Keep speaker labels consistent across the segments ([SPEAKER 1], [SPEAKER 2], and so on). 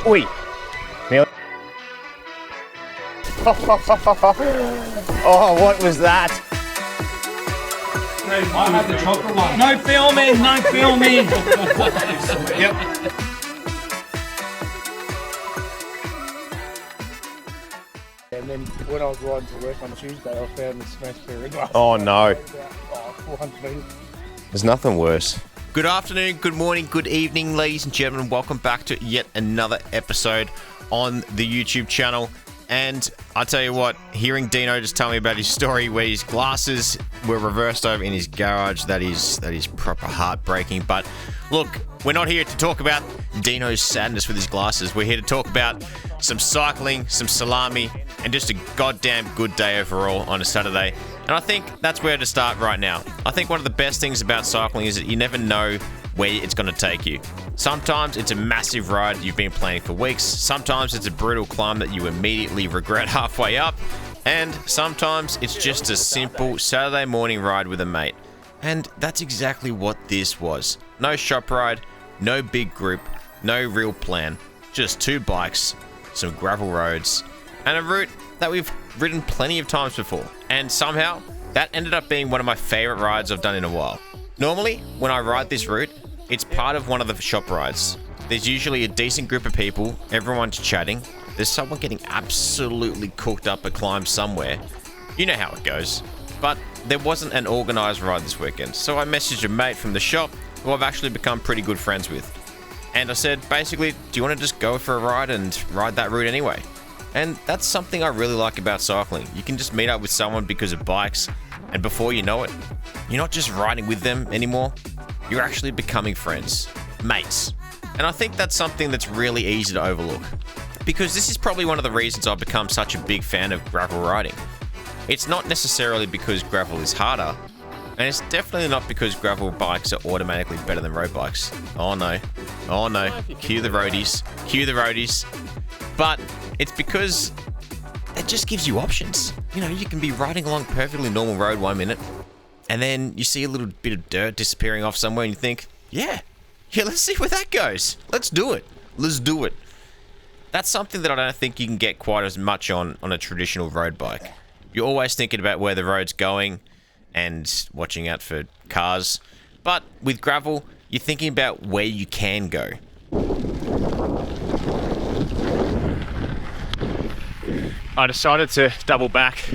[SPEAKER 1] Oi. Nearly. Oh, what was that?
[SPEAKER 2] I had the chocolate one.
[SPEAKER 3] No filming, no filming.
[SPEAKER 2] Yep.
[SPEAKER 4] And then when I was riding to work on Tuesday, I found the smashed pair of glass.
[SPEAKER 1] Oh no.
[SPEAKER 4] About 400 metres.
[SPEAKER 1] There's nothing worse.
[SPEAKER 5] Good afternoon, good morning, good evening, ladies and gentlemen. Welcome back to yet another episode on the YouTube channel. And I tell you what, hearing Dino just tell me about his story where his glasses were reversed over in his garage, that is proper heartbreaking. But look, we're not here to talk about Dino's sadness with his glasses. We're here to talk about some cycling, some salami, and just a goddamn good day overall on a Saturday. And I think that's where to start right now. I think one of the best things about cycling is that you never know where it's going to take you. Sometimes it's a massive ride you've been planning for weeks. Sometimes it's a brutal climb that you immediately regret halfway up. And sometimes it's just a simple Saturday morning ride with a mate. And that's exactly what this was. No shop ride, no big group, no real plan. Just two bikes, some gravel roads, and a route that we've ridden plenty of times before. And somehow, that ended up being one of my favorite rides I've done in a while. Normally, when I ride this route, it's part of one of the shop rides. There's usually a decent group of people, everyone's chatting, there's someone getting absolutely cooked up a climb somewhere. You know how it goes. But there wasn't an organised ride this weekend, so I messaged a mate from the shop who I've actually become pretty good friends with. And I said, basically, do you want to just go for a ride and ride that route anyway? And that's something I really like about cycling. You can just meet up with someone because of bikes, and before you know it, you're not just riding with them anymore, you're actually becoming friends, mates. And I think that's something that's really easy to overlook, because this is probably one of the reasons I've become such a big fan of gravel riding. It's not necessarily because gravel is harder, and it's definitely not because gravel bikes are automatically better than road bikes. Oh no, cue the roadies, but it's because it just gives you options. You know, you can be riding along perfectly normal road 1 minute, and then you see a little bit of dirt disappearing off somewhere and you think, yeah, let's see where that goes. Let's do it. That's something that I don't think you can get quite as much on a traditional road bike. You're always thinking about where the road's going and watching out for cars. But with gravel, you're thinking about where you can go.
[SPEAKER 1] I decided to double back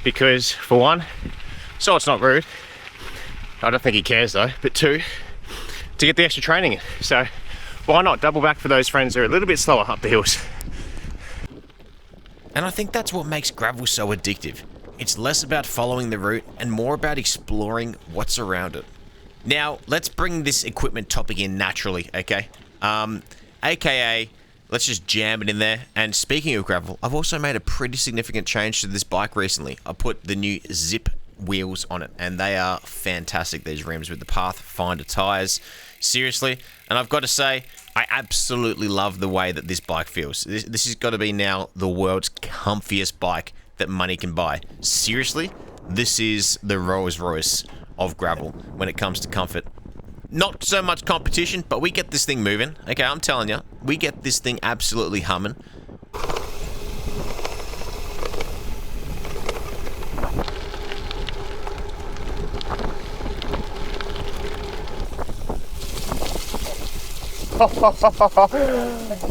[SPEAKER 1] because, for one, so it's not rude. I don't think he cares though, but two, to get the extra training in. So why not double back for those friends who are a little bit slower up the hills?
[SPEAKER 5] And I think that's what makes gravel so addictive. It's less about following the route and more about exploring what's around it. Now, let's bring this equipment topic in naturally, okay? AKA, let's just jam it in there. And speaking of gravel, I've also made a pretty significant change to this bike recently. I put the new Zipp wheels on it, and they are fantastic, these rims with the Pathfinder tires. Seriously, and I've got to say, I absolutely love the way that this bike feels. This has got to be now the world's comfiest bike that money can buy. Seriously, this is the Rolls Royce of gravel when it comes to comfort. Not so much competition, but we get this thing moving. Okay, I'm telling you, we get this thing absolutely humming.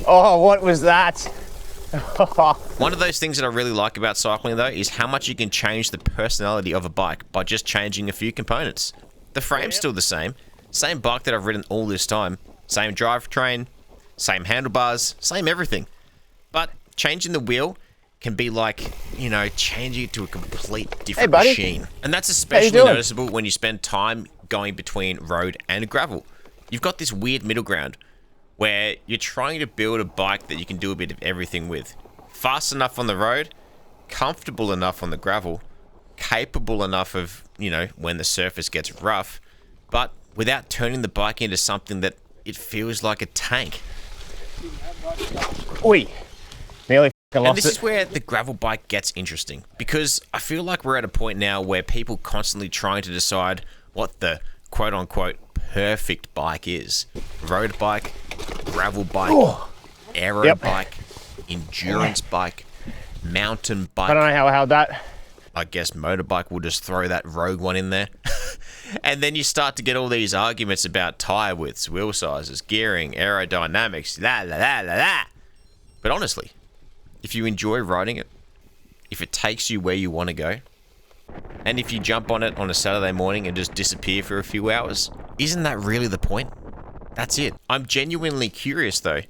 [SPEAKER 1] Oh, what was that?
[SPEAKER 5] One of those things that I really like about cycling though is how much you can change the personality of a bike by just changing a few components. The frame's still the same bike that I've ridden all this time, same drivetrain, same handlebars, same everything. But changing the wheel can be like, you know, changing it to a complete different machine. And that's especially noticeable when you spend time going between road and gravel. You've got this weird middle ground where you're trying to build a bike that you can do a bit of everything with. Fast enough on the road, comfortable enough on the gravel, capable enough of, you know, when the surface gets rough, but without turning the bike into something that it feels like a tank.
[SPEAKER 1] Oi, nearly lost it.
[SPEAKER 5] And this is where the gravel bike gets interesting, because I feel like we're at a point now where people constantly trying to decide what the quote-unquote perfect bike is. Road bike, gravel bike, aero
[SPEAKER 1] Yep.
[SPEAKER 5] bike, endurance bike, mountain bike.
[SPEAKER 1] I don't know how I held that.
[SPEAKER 5] I guess motorbike, will just throw that rogue one in there. And then you start to get all these arguments about tyre widths, wheel sizes, gearing, aerodynamics, la la la la la. But honestly, if you enjoy riding it, if it takes you where you want to go, and if you jump on it on a Saturday morning and just disappear for a few hours, isn't that really the point? That's it. I'm genuinely curious though.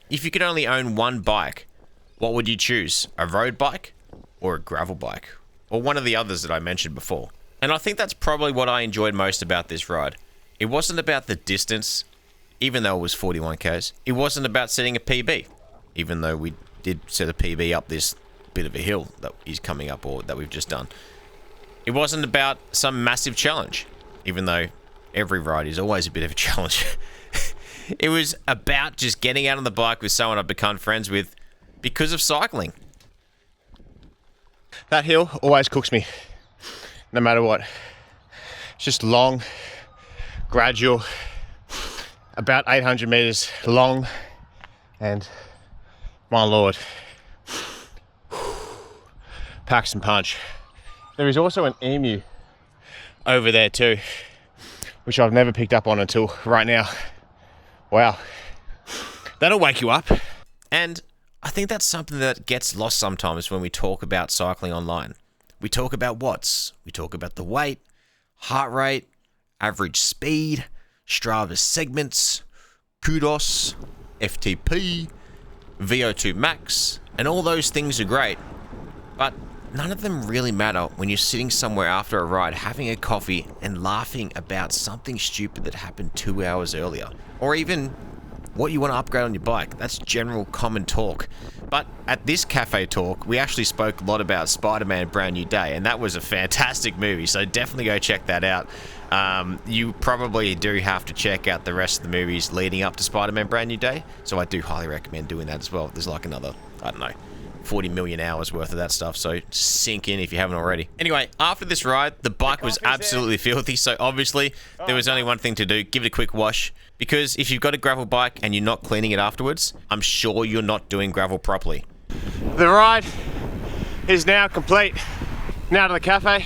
[SPEAKER 5] If you could only own one bike, what would you choose? A road bike or a gravel bike? Or one of the others that I mentioned before? And I think that's probably what I enjoyed most about this ride. It wasn't about the distance, even though it was 41 Ks. It wasn't about setting a PB, even though we did set a PB up this bit of a hill that is coming up, or that we've just done. It wasn't about some massive challenge, even though every ride is always a bit of a challenge. It was about just getting out on the bike with someone I've become friends with because of cycling.
[SPEAKER 1] That hill always cooks me, no matter what. It's just long, gradual, about 800 meters long, and my lord, packs and punch. There is also an emu over there too, which I've never picked up on until right now. Wow, that'll wake you up.
[SPEAKER 5] And I think that's something that gets lost sometimes when we talk about cycling online. We talk about watts, we talk about the weight, heart rate, average speed, Strava segments, kudos, FTP, VO2 max, and all those things are great, but none of them really matter when you're sitting somewhere after a ride having a coffee and laughing about something stupid that happened 2 hours earlier, or even what you want to upgrade on your bike. That's general common talk. But at this cafe talk, we actually spoke a lot about Spider-Man Brand New Day, and that was a fantastic movie, so definitely go check that out. You probably do have to check out the rest of the movies leading up to Spider-Man Brand New Day, so I do highly recommend doing that as well. There's like another, I don't know, 40 million hours worth of that stuff, so sink in if you haven't already. Anyway, after this ride, the bike was absolutely filthy, so obviously there was only one thing to do: give it a quick wash. Because if you've got a gravel bike and you're not cleaning it afterwards, I'm sure you're not doing gravel properly.
[SPEAKER 1] The ride is now complete. Now to the cafe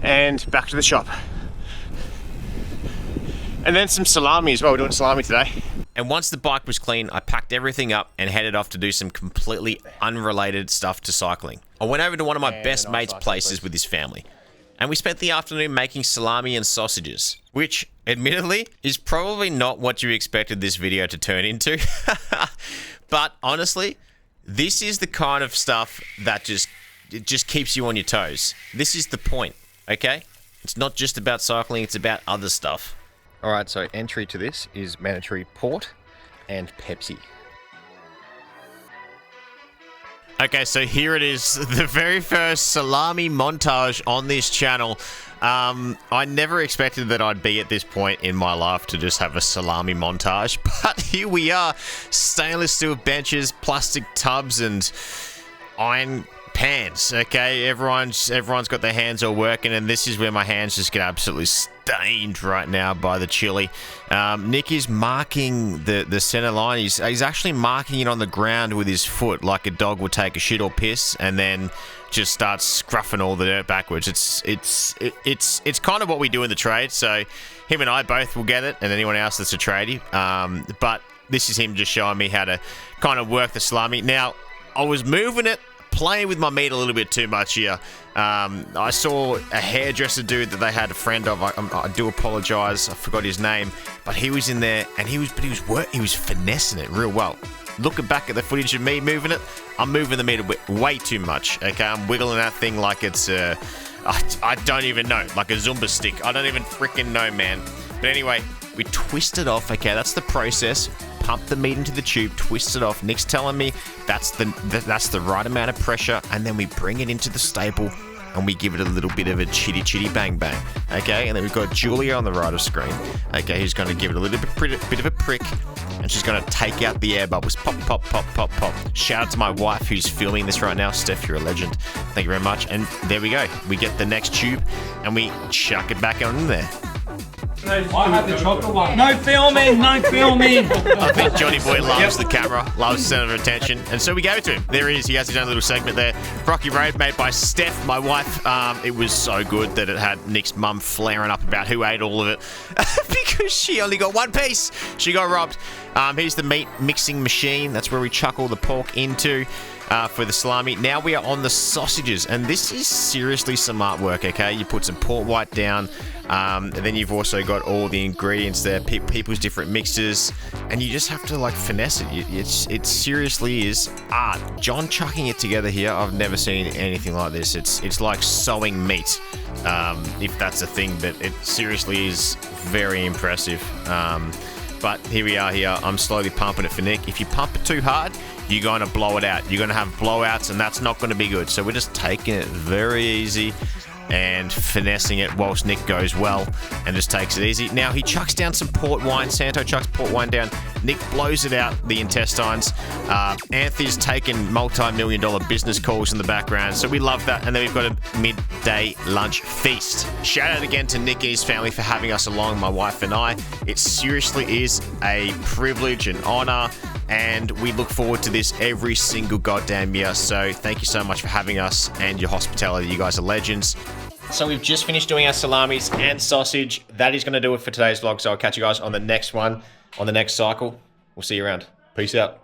[SPEAKER 1] and back to the shop. And then some salami as well. We're doing salami today.
[SPEAKER 5] And once the bike was clean, I packed everything up and headed off to do some completely unrelated stuff to cycling. I went over to one of my best mate's places with his family, and we spent the afternoon making salami and sausages, which, admittedly, is probably not what you expected this video to turn into. But honestly, this is the kind of stuff that just keeps you on your toes. This is the point, okay? It's not just about cycling, it's about other stuff.
[SPEAKER 1] Alright, so entry to this is mandatory port and Pepsi.
[SPEAKER 5] Okay, so here it is, the very first salami montage on this channel. I never expected that I'd be at this point in my life to just have a salami montage, but here we are. Stainless steel benches, plastic tubs, and iron pans. Okay, everyone's got their hands all working, and this is where my hands just get absolutely stained right now by the chili. Nick is marking the center line. He's actually marking it on the ground with his foot, like a dog would take a shit or piss, and then just starts scruffing all the dirt backwards. It's kind of what we do in the trade. So him and I both will get it, and anyone else that's a tradie. But this is him just showing me how to kind of work the salami. Now, I was moving it, playing with my meat a little bit too much here. I saw a hairdresser dude that they had a friend of. I do apologize, I forgot his name, but he was in there and he was finessing it real well. Looking back at the footage of me moving it, I'm moving the meat way too much. Okay, I'm wiggling that thing like it's I don't even know, like a Zumba stick. I don't even freaking know, man. But anyway, we twist it off. Okay, that's the process. Pump the meat into the tube, twist it off. Nick's telling me that's the right amount of pressure, and then we bring it into the staple and we give it a little bit of a chitty bang bang. Okay, and then we've got Julia on the right of screen. Okay, who's going to give it a little bit of a prick, and she's going to take out the air bubbles. Pop, pop, pop, pop, pop. Shout out to my wife who's filming this right now. Steph, you're a legend. Thank you very much. And there we go. We get the next tube and we chuck it back on in there.
[SPEAKER 2] I had the chocolate one.
[SPEAKER 3] No filming, no filming.
[SPEAKER 5] I think Johnny Boy loves the camera, loves the center of attention, and so we gave it to him. There he is. He has his own little segment there. Rocky Road, made by Steph, my wife. It was so good that it had Nick's mum flaring up about who ate all of it because she only got one piece. She got robbed. Here's the meat mixing machine. That's where we chuck all the pork into. For the salami. Now we are on the sausages, and this is seriously some artwork, okay? You put some port white down, and then you've also got all the ingredients there, people's different mixes, and you just have to like finesse it. It seriously is art. John chucking it together here, I've never seen anything like this. It's like sewing meat, if that's a thing, but it seriously is very impressive. But here we are here. I'm slowly pumping it for Nick. If you pump it too hard, you're going to blow it out. You're going to have blowouts, and that's not going to be good. So we're just taking it very easy and finessing it whilst Nick goes well and just takes it easy. Now he chucks down some port wine. Santo chucks port wine down. Nick blows it out the intestines. Anthony's taking multi-million-dollar business calls in the background, so we love that. And then we've got a midday lunch feast. Shout out again to Nick and his family for having us along, my wife and I. It seriously is a privilege and honor, and we look forward to this every single goddamn year. So thank you so much for having us and your hospitality. You guys are legends. So we've just finished doing our salamis and sausage. That is going to do it for today's vlog. So I'll catch you guys on the next one, on the next cycle. We'll see you around. Peace out.